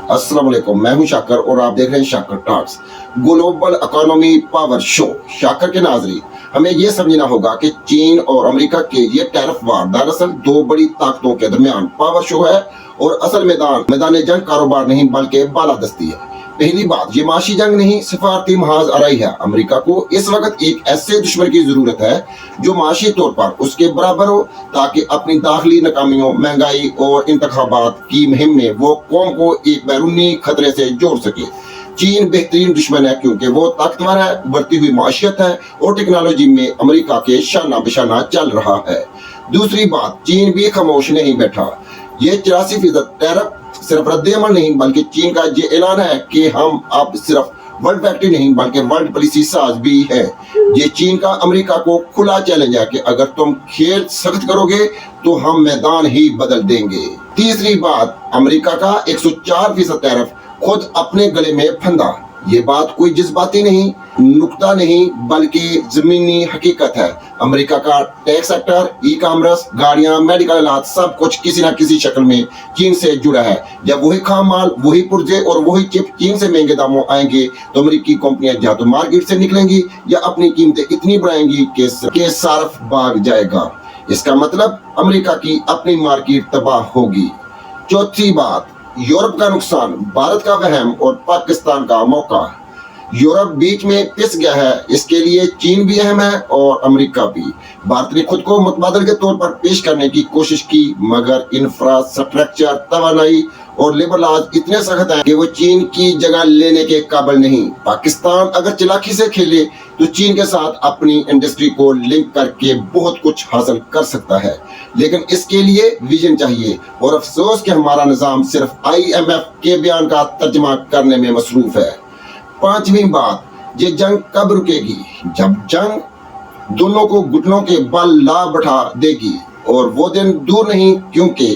अस्सलाम वालेकुम, मैं हूं शाकर और आप देख रहे हैं Shakar talks, global economy power show. Shakar के नाजरीन, हमें यह समझना होगा कि चीन और अमेरिका के ये टैरिफ वार दरअसल दो बड़ी ताकतों के दरमियान पावर शो है और असल मैदान जंग कारोबार नहीं बल्कि बालादस्ती है। पहली बात, ये माशी जंग नहीं, सिफारती महाज आरई है। अमेरिका को इस वक्त एक ऐसे दुश्मन की जरूरत है जो माशी तौर पर उसके बराबर हो, ताकि अपनी दाखिली नाकामियों, महंगाई और इंतखाबात की मुहिम में वो कौम को एक बैरूनी खतरे से जोड़ सके। चीन बेहतरीन दुश्मन है क्योंकि वो ताकतवर है, उभरती हुई माशियत है और टेक्नोलॉजी में अमेरिका के शाना बिशाना चल रहा है। दूसरी बात, चीन भी खामोश नहीं बैठा। ये 84% टैरिफ सिर्फ रद्द-ए-अमल नहीं बल्कि चीन का ये ऐलान है कि हम अब सिर्फ वर्ल्ड फैक्ट्री नहीं बल्कि वर्ल्ड पॉलिसी साज भी है। ये चीन का अमेरिका को खुला चैलेंज है कि अगर तुम खेल सख्त करोगे तो हम मैदान ही बदल देंगे। तीसरी बात, अमेरिका का 104% टैरिफ खुद अपने गले में फंदा। ये बात कोई जज्बाती नहीं, नुक्ता नहीं बल्कि जमीनी हकीकत है। अमेरिका का टैक्स सेक्टर, ई कॉमर्स, गाड़ियां, मेडिकल इलाज सब कुछ किसी न किसी शक्ल में चीन से जुड़ा है। जब वही खाम माल, वही पुर्जे और वही चिप चीन से महंगे दामों आएंगे तो अमेरिकी कंपनियां या तो मार्केट से निकलेंगी या अपनी कीमतें इतनी बढ़ाएंगी कि सार्फ भाग जाएगा। इसका मतलब अमेरिका की अपनी मार्केट तबाह होगी। चौथी बात, यूरोप का नुकसान, भारत का वहम और पाकिस्तान का मौका। यूरोप बीच में पिस गया है, इसके लिए चीन भी अहम है और अमेरिका भी। भारत ने खुद को मुतबादल के तौर पर पेश करने की कोशिश की मगर इंफ्रास्ट्रक्चर, तवानाई और लेबर लॉज इतने सख्त हैं कि वो चीन की जगह लेने के काबिल नहीं। पाकिस्तान अगर चालाकी से खेले तो चीन के साथ अपनी इंडस्ट्री को लिंक करके बहुत कुछ हासिल कर सकता है, लेकिन इसके लिए विजन चाहिए। और अफसोस कि हमारा निजाम सिर्फ IMF के बयान का तर्जमा करने में मसरूफ है। पांचवी बात, ये जंग कब रुकेगी? जब जंग दोनों को घुटनों के बल ला बैठा देगी और वो दिन दूर नहीं, क्योंकि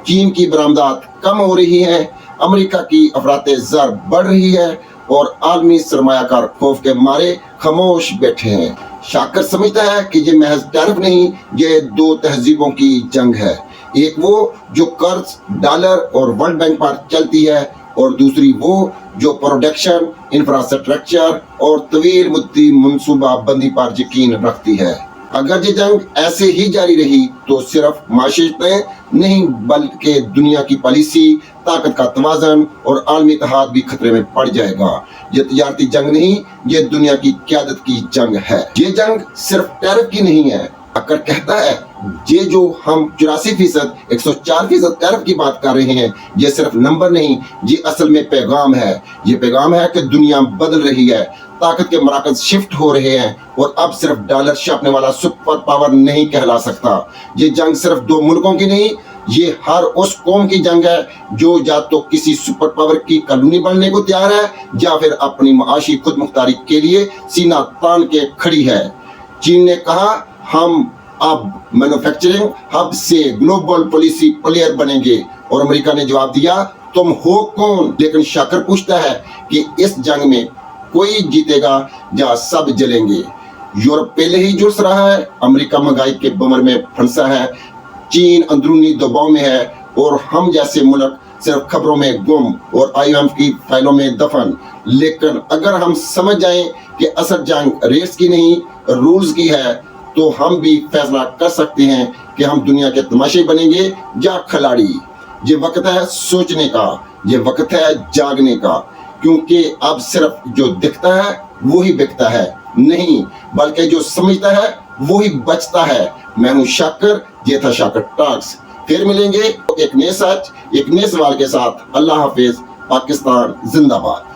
चीन की बरामदात कम हो रही है, अमेरिका की अफराते ज़र बढ़ रही है और आलमी सरमायाकार खौफ के मारे खामोश बैठे हैं। शाकर समझता है कि ये महज टैरिफ नहीं, ये दो तहजीबों की जंग है। एक वो जो कर्ज, डॉलर और वर्ल्ड बैंक पर चलती है और दूसरी वो जो प्रोडक्शन, इंफ्रास्ट्रक्चर और तवील मुद्दी मनसूबा बंदी पर यकीन रखती है। अगर ये जंग ऐसे ही जारी रही तो सिर्फ माशियतें नहीं बल्कि दुनिया की पॉलिसी, ताकत का तवाज़न और आलमी इत्तेहाद भी खतरे में पड़ जाएगा। ये तिजारती जंग नहीं, ये दुनिया की क़यादत की जंग है। ये जंग सिर्फ टैरिफ की नहीं है। अगर कहता है ये जो हम 84%, 104% टैरिफ की बात कर रहे हैं, ये सिर्फ नंबर नहीं, ये असल में पैगाम है। ये पैगाम है कि दुनिया बदल रही है, ताकत के मराकज शिफ्ट हो रहे हैं और अब सिर्फ डॉलर छापने वाला सुपर पावर नहीं कहला सकता। ये जंग सिर्फ दो मुल्कों की नहीं, ये हर उस कौम की जंग है जो या तो किसी सुपर पावर की कॉलोनी बनने को तैयार है या फिर अपनी माशी खुद मुख्तारी के लिए सीना तान के खड़ी है। चीन ने कहा हम अब मैन्युफैक्चरिंग हब से ग्लोबल पॉलिसी प्लेयर बनेंगे और अमेरिका ने जवाब दिया तुम हो कौन? लेकिन शाकर पूछता है कि इस जंग में कोई जीतेगा या सब जलेंगे? यूरोप पहले ही जुड़ रहा है, अमेरिका महंगाई के बमर में फंसा है, चीन अंदरूनी दबाव में है और हम जैसे मुल्क सिर्फ खबरों में गुम और IMF की फाइलों में दफन। लेकिन अगर हम समझ जाएं कि असल जंग रेट्स की नहीं रूल्स की है तो हम भी फैसला कर सकते हैं कि हम दुनिया के तमाशे बनेंगे या खिलाड़ी। ये वक्त है सोचने का, ये वक्त है जागने का, क्योंकि अब सिर्फ जो दिखता है वो ही बिकता है नहीं बल्कि जो समझता है वो ही बचता है। मैं हूँ शाकर, ये था शाकर टॉक्स। फिर मिलेंगे एक नए सच, एक नए सवाल के साथ। अल्लाह हाफिज, पाकिस्तान जिंदाबाद।